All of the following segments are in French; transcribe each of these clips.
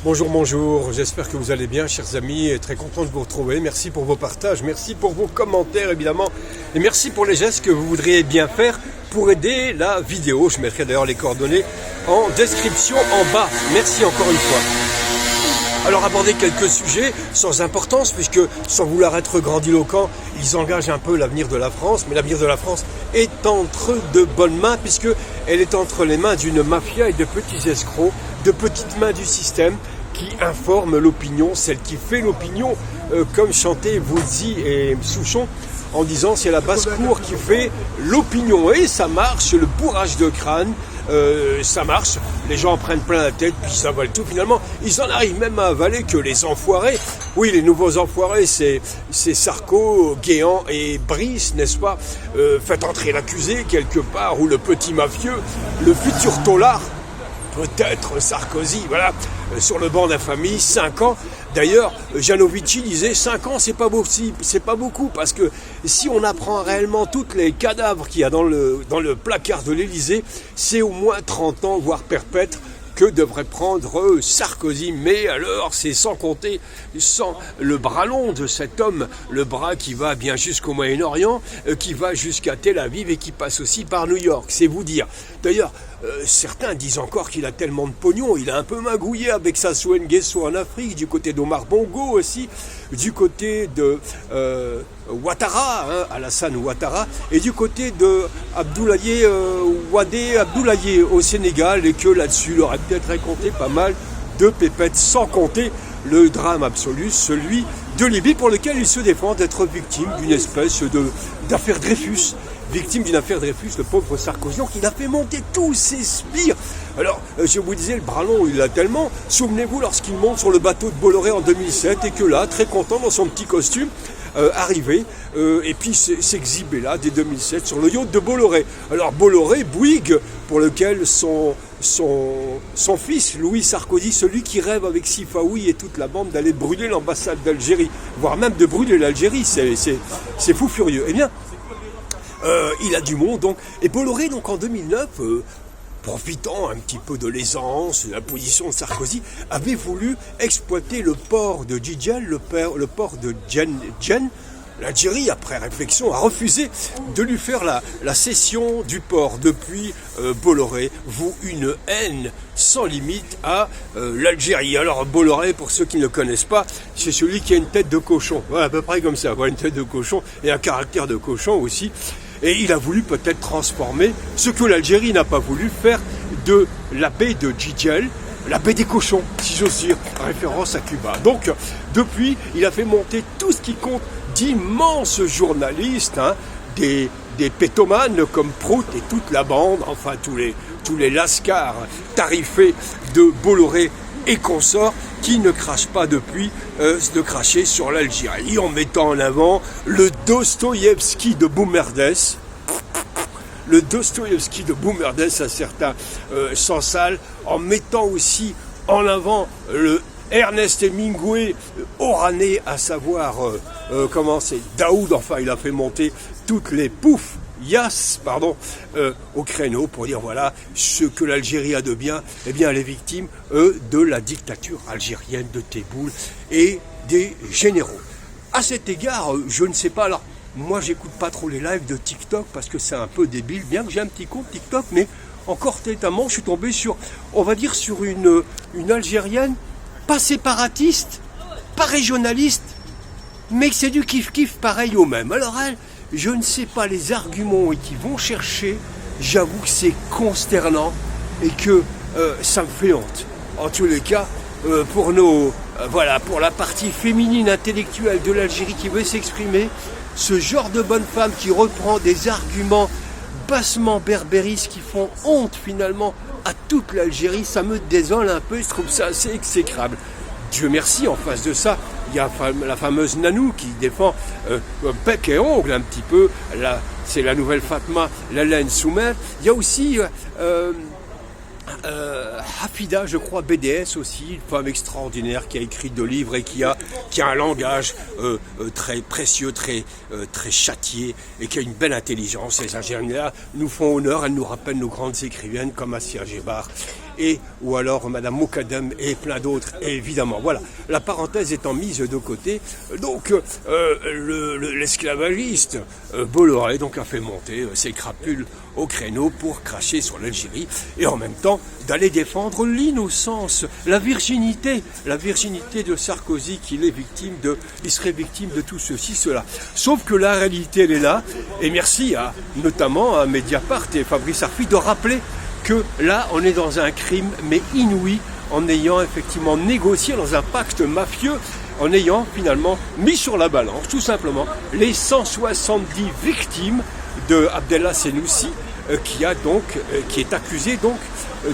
Bonjour, bonjour, j'espère que vous allez bien, chers amis, et très content de vous retrouver. Merci pour vos partages, merci pour vos commentaires, évidemment, et merci pour les gestes que vous voudriez bien faire pour aider la vidéo. Je mettrai d'ailleurs les coordonnées en description en bas. Merci encore une fois. Alors, aborder quelques sujets sans importance, puisque sans vouloir être grandiloquent, ils engagent un peu l'avenir de la France, mais l'avenir de la France est entre de bonnes mains, puisque elle est entre les mains d'une mafia et de petits escrocs, de petites mains du système qui informent l'opinion, celle qui fait l'opinion, comme chantaient Woolsey et Souchon, en disant c'est la basse-cour qui fait l'opinion. Et ça marche, le bourrage de crâne, ça marche, les gens en prennent plein la tête, puis ça vole tout. Finalement, ils en arrivent même à avaler que les enfoirés. Oui, les nouveaux enfoirés, c'est Sarko, Guéant et Brice, n'est-ce pas? Faites entrer l'accusé quelque part, ou le petit mafieux, le futur tolard, peut-être Sarkozy, voilà, sur le banc d'infamie, 5 ans. D'ailleurs, Janovici disait 5 ans, c'est pas beaucoup, parce que si on apprend réellement tous les cadavres qu'il y a dans le placard de l'Élysée, c'est au moins 30 ans, voire perpète, que devrait prendre Sarkozy. Mais alors, c'est sans compter, sans le bras long de cet homme, le bras qui va bien jusqu'au Moyen-Orient, qui va jusqu'à Tel Aviv et qui passe aussi par New York, c'est vous dire. D'ailleurs, certains disent encore qu'il a tellement de pognon, il a un peu magouillé avec Sassou Nguesso en Afrique, du côté d'Omar Bongo aussi, du côté de Ouattara, Alassane Ouattara, et du côté de Abdoulaye Wade Abdoulaye au Sénégal, et que là-dessus il aurait peut-être raconté pas mal de pépettes, sans compter le drame absolu, celui de Libye, pour lequel il se défend d'être victime d'une espèce d'affaire Dreyfus. Victime d'une affaire Dreyfus, le pauvre Sarkozy, donc il a fait monter tous ses sbires. Alors, je vous disais, le bras long, il l'a tellement. Souvenez-vous lorsqu'il monte sur le bateau de Bolloré en 2007 et que là, très content dans son petit costume, arrivé, et puis s'exhiber là, dès 2007, sur le yacht de Bolloré. Alors, Bolloré, Bouygues, pour lequel son fils, Louis Sarkozy, celui qui rêve avec Sifaoui et toute la bande d'aller brûler l'ambassade d'Algérie, voire même de brûler l'Algérie, c'est fou furieux. Eh bien, il a du monde, donc. Et Bolloré, donc, en 2009, profitant un petit peu de l'aisance, de la position de Sarkozy, avait voulu exploiter le port de Djidjel, le port de Djen. L'Algérie, après réflexion, a refusé de lui faire la cession du port. Depuis, Bolloré voue une haine sans limite à l'Algérie. Alors Bolloré, pour ceux qui ne le connaissent pas, c'est celui qui a une tête de cochon. Voilà, à peu près comme ça, voilà, une tête de cochon et un caractère de cochon aussi. Et il a voulu peut-être transformer ce que l'Algérie n'a pas voulu faire de la baie de Djidjel, la baie des cochons, si j'ose dire, référence à Cuba. Donc, depuis, il a fait monter tout ce qui compte d'immenses journalistes, des pétomanes comme Prout et toute la bande, enfin tous les lascars tarifés de Bolloré et consorts, qui ne crachent pas depuis de cracher sur l'Algérie, en mettant en avant le Dostoïevski de Boumerdès. Le Dostoïevski de Boumerdès à certains sans salle, en mettant aussi en avant le Ernest Hemingway oranais, à savoir comment c'est Daoud, enfin il a fait monter toutes les au créneau pour dire voilà ce que l'Algérie a de bien, eh bien elle est victime de la dictature algérienne de Tebboune et des généraux. À cet égard, je ne sais pas, alors moi j'écoute pas trop les lives de TikTok parce que c'est un peu débile, bien que j'ai un petit compte TikTok, mais encore tellement je suis tombé sur, on va dire, sur une Algérienne pas séparatiste, pas régionaliste, mais c'est du kiff-kiff pareil au même. Alors elle, je ne sais pas les arguments qu'ils vont chercher, j'avoue que c'est consternant et que ça me fait honte. En tous les cas, pour pour la partie féminine intellectuelle de l'Algérie qui veut s'exprimer, ce genre de bonne femme qui reprend des arguments bassement berbéristes qui font honte finalement à toute l'Algérie, ça me désole un peu, je trouve ça assez exécrable. Dieu merci, en face de ça, il y a la fameuse Nanou qui défend bec et ongle un petit peu, c'est la nouvelle Fatma, la laine Soumer. Il y a aussi Hafida, je crois, BDS aussi, une femme extraordinaire qui a écrit 2 livres et qui a un langage très précieux, très châtié et qui a une belle intelligence. Ces Algériennes-là nous font honneur, elles nous rappellent nos grandes écrivaines comme Assia Gebar et ou alors Madame Mokadem et plein d'autres, évidemment. Voilà, la parenthèse étant mise de côté, donc l'esclavagiste Bolloré donc a fait monter ses crapules au créneau pour cracher sur l'Algérie et en même temps d'aller défendre l'innocence, la virginité de Sarkozy il serait victime de tout ceci, cela. Sauf que la réalité elle est là et merci notamment à Mediapart et Fabrice Arfi de rappeler que là on est dans un crime mais inouï en ayant effectivement négocié dans un pacte mafieux, en ayant finalement mis sur la balance tout simplement les 170 victimes de Abdallah Senussi qui est accusé donc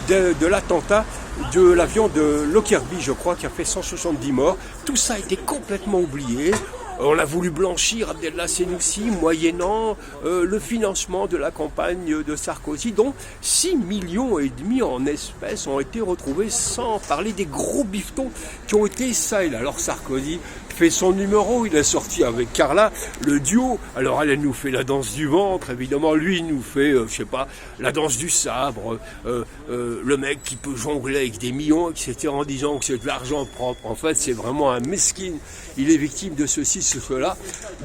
de l'attentat de l'avion de Lockerbie, je crois, qui a fait 170 morts. Tout ça a été complètement oublié. On a voulu blanchir Abdallah Senussi moyennant le financement de la campagne de Sarkozy, dont 6,5 millions en espèces ont été retrouvés, sans parler des gros bifetons qui ont été ça et là. Alors Sarkozy fait son numéro, il est sorti avec Carla, le duo. Alors elle nous fait la danse du ventre, évidemment, lui il nous fait, la danse du sabre, le mec qui peut jongler avec des millions, etc., en disant que c'est de l'argent propre. En fait, c'est vraiment un mesquine. Il est victime de ceci, cela.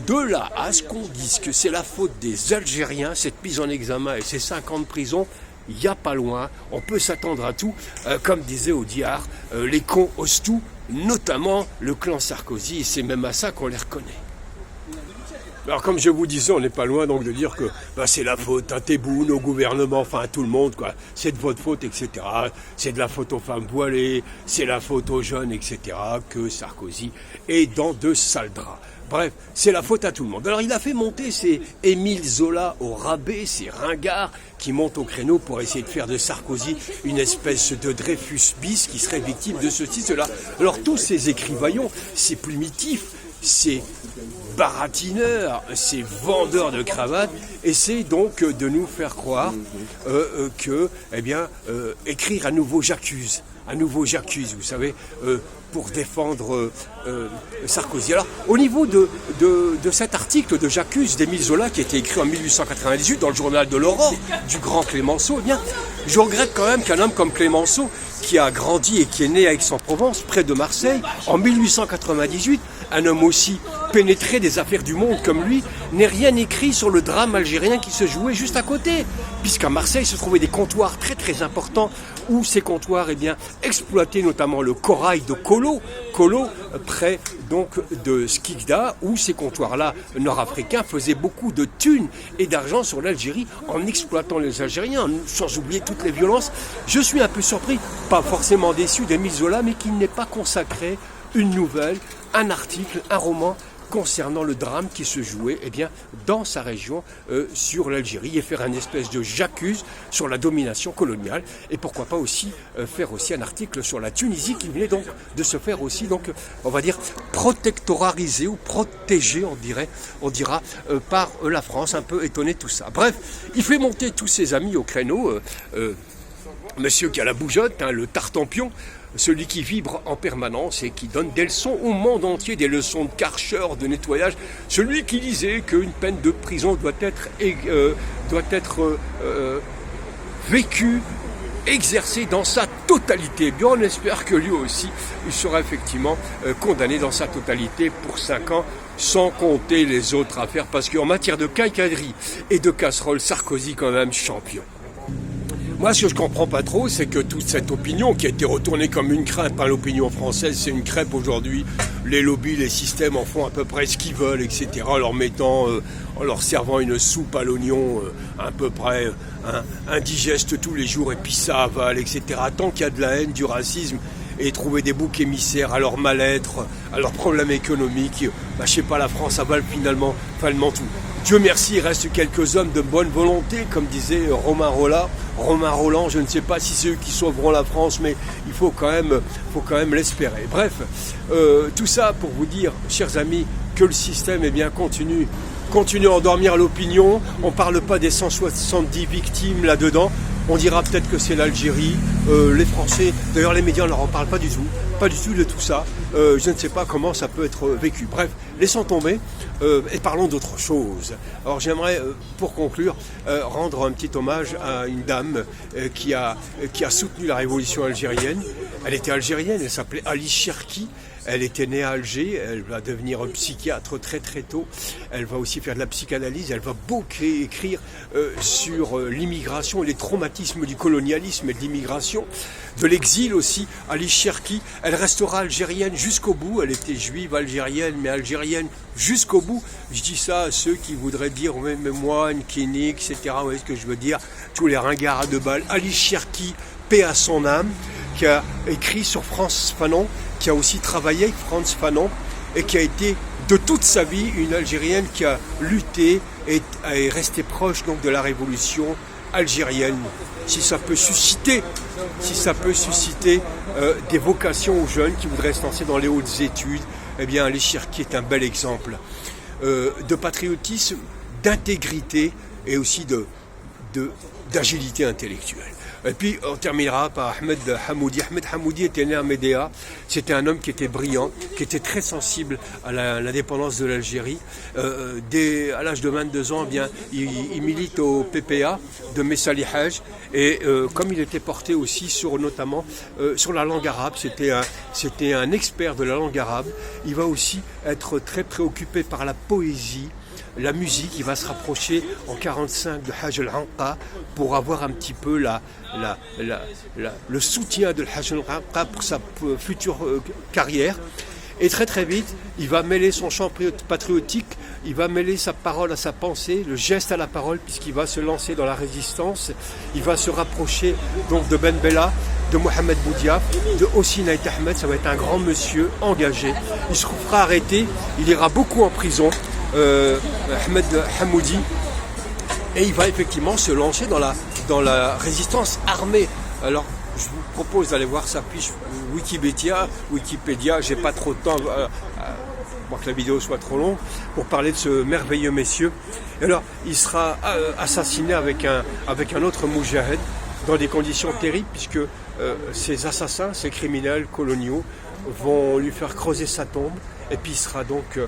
De là à ce qu'on dise que c'est la faute des Algériens, cette mise en examen et ces 5 ans de prison, il n'y a pas loin. On peut s'attendre à tout. Comme disait Audiard, les cons osent tout, notamment le clan Sarkozy, et c'est même à ça qu'on les reconnaît. Alors comme je vous disais, on n'est pas loin donc de dire que c'est la faute à Tebboune, au gouvernement, enfin à tout le monde, quoi. C'est de votre faute, etc. C'est de la faute aux femmes voilées, c'est la faute aux jeunes, etc. que Sarkozy est dans de sales draps. Bref, c'est la faute à tout le monde. Alors il a fait monter ces Émile Zola au rabais, ces ringards qui montent au créneau pour essayer de faire de Sarkozy une espèce de Dreyfus bis qui serait victime de ceci, cela. Alors tous ces écrivaillons, ces primitifs, ces baratineurs, ces vendeurs de cravates essaient donc de nous faire croire que, écrire à nouveau j'accuse, vous savez, pour défendre Sarkozy. Alors, au niveau de cet article de J'accuse d'Émile Zola qui a été écrit en 1898 dans le journal de l'Aurore du grand Clémenceau, eh bien, je regrette quand même qu'un homme comme Clémenceau, qui a grandi et qui est né à Aix-en-Provence, près de Marseille, en 1898, un homme aussi pénétré des affaires du monde comme lui, n'ait rien écrit sur le drame algérien qui se jouait juste à côté, puisqu'à Marseille se trouvaient des comptoirs très très importants où ces comptoirs exploitaient notamment le corail de Kolo, près donc de Skikda, où ces comptoirs-là nord-africains faisaient beaucoup de thunes et d'argent sur l'Algérie en exploitant les Algériens, sans oublier toutes les violences. Je suis un peu surpris, pas forcément déçu d'Émile Zola, mais qu'il n'ait pas consacré une nouvelle, un article, un roman concernant le drame qui se jouait dans sa région sur l'Algérie et faire un espèce de j'accuse sur la domination coloniale et pourquoi pas aussi faire aussi un article sur la Tunisie qui venait donc de se faire aussi on va dire protectorariser ou protéger on dira par la France, un peu étonné de tout ça. Bref, il fait monter tous ses amis au créneau, monsieur qui a la bougeotte, le tartampion, celui qui vibre en permanence et qui donne des leçons au monde entier, des leçons de Karcher, de nettoyage, celui qui disait qu'une peine de prison doit être vécue, exercée dans sa totalité. Bien, on espère que lui aussi, il sera effectivement condamné dans sa totalité pour 5 ans, sans compter les autres affaires, parce qu'en matière de quincaillerie et de casserole, Sarkozy quand même champion. Moi, ce que je comprends pas trop, c'est que toute cette opinion qui a été retournée comme une crêpe par l'opinion française, c'est une crêpe aujourd'hui. Les lobbies, les systèmes en font à peu près ce qu'ils veulent, etc. En leur servant une soupe à l'oignon à peu près indigeste tous les jours, et puis ça avale, etc. Tant qu'il y a de la haine, du racisme, et trouver des boucs émissaires à leur mal-être, à leurs problèmes économiques, je sais pas, la France avale finalement tout. Dieu merci, il reste quelques hommes de bonne volonté, comme disait Romain Roland, je ne sais pas si c'est eux qui sauveront la France, mais il faut quand même l'espérer. Bref, tout ça pour vous dire, chers amis, que le système continue à endormir l'opinion. On ne parle pas des 170 victimes là-dedans. On dira peut-être que c'est l'Algérie, les Français. D'ailleurs, les médias ne leur en parlent pas du tout de tout ça. Je ne sais pas comment ça peut être vécu. Bref, laissons tomber et parlons d'autre chose. Alors j'aimerais, pour conclure, rendre un petit hommage à une dame qui a soutenu la révolution algérienne. Elle était algérienne, elle s'appelait Ali Cherki. Elle était née à Alger, elle va devenir psychiatre très très tôt. Elle va aussi faire de la psychanalyse, elle va beaucoup écrire sur l'immigration et les traumatismes du colonialisme et de l'immigration, de l'exil aussi. Ali Cherki, elle restera algérienne jusqu'au bout. Elle était juive algérienne, mais algérienne jusqu'au bout. Je dis ça à ceux qui voudraient dire oui, mais moi, Nkini, etc. Vous voyez ce que je veux dire? Tous les ringards à deux balles. Ali Cherki, paix à son âme, qui a écrit sur Frantz Fanon, qui a aussi travaillé avec Frantz Fanon et qui a été de toute sa vie une Algérienne qui a lutté et est restée proche donc de la révolution algérienne. Si ça peut susciter des vocations aux jeunes qui voudraient se lancer dans les hautes études, eh bien Ali Cherki est un bel exemple de patriotisme, d'intégrité et aussi d'agilité intellectuelle. Et puis on terminera par Ahmed Hamoudi. Ahmed Hamoudi était né à Médéa. C'était un homme qui était brillant, qui était très sensible à l'indépendance de l'Algérie. À l'âge de 22 ans, eh bien, il milite au PPA de Messali Haj. Et comme il était porté aussi notamment sur la langue arabe, c'était un expert de la langue arabe. Il va aussi être très préoccupé par la poésie, la musique. Il va se rapprocher en 1945 de Haj al-Anqa pour avoir un petit peu le soutien de Haj al-Anqa pour sa future carrière. Et très très vite, il va mêler son chant patriotique, il va mêler sa parole à sa pensée, le geste à la parole, puisqu'il va se lancer dans la résistance. Il va se rapprocher donc de Ben Bella, de Mohamed Boudiaf, de Hosni Ait Ahmed. Ça va être un grand monsieur engagé. Il se fera arrêter, il ira beaucoup en prison. Ahmed Hamoudi, et il va effectivement se lancer dans la résistance armée. Alors je vous propose d'aller voir sa fiche Wikipédia. J'ai pas trop de temps pour que la vidéo soit trop longue pour parler de ce merveilleux monsieur. Et alors il sera assassiné avec un autre moujahid dans des conditions terribles, puisque ces assassins, ces criminels coloniaux vont lui faire creuser sa tombe, et puis il sera donc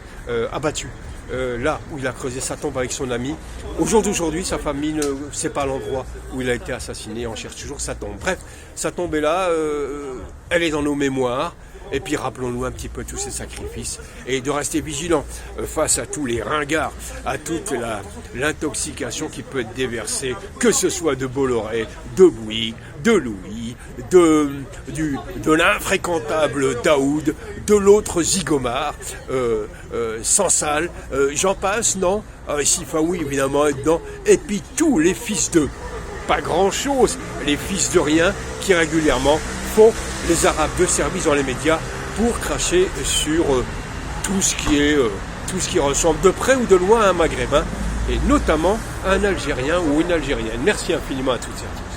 abattu. Là où il a creusé sa tombe avec son ami. Au jour d'aujourd'hui, sa famille ne sait pas l'endroit où il a été assassiné. On cherche toujours sa tombe. Bref, sa tombe est là, elle est dans nos mémoires. Et puis rappelons-nous un petit peu tous ces sacrifices et de rester vigilants face à tous les ringards, à toute l'intoxication qui peut être déversée, que ce soit de Bolloré, de Bouygues, de Louis, de l'infréquentable Daoud, de l'autre Zigomar, Sansal, j'en passe, non? Sifaoui évidemment est dedans, et puis tous les fils de pas grand-chose, les fils de rien qui régulièrement font les Arabes de service dans les médias pour cracher sur tout ce qui ressemble de près ou de loin à un Maghrébin, et notamment un Algérien ou une Algérienne. Merci infiniment à toutes et à tous.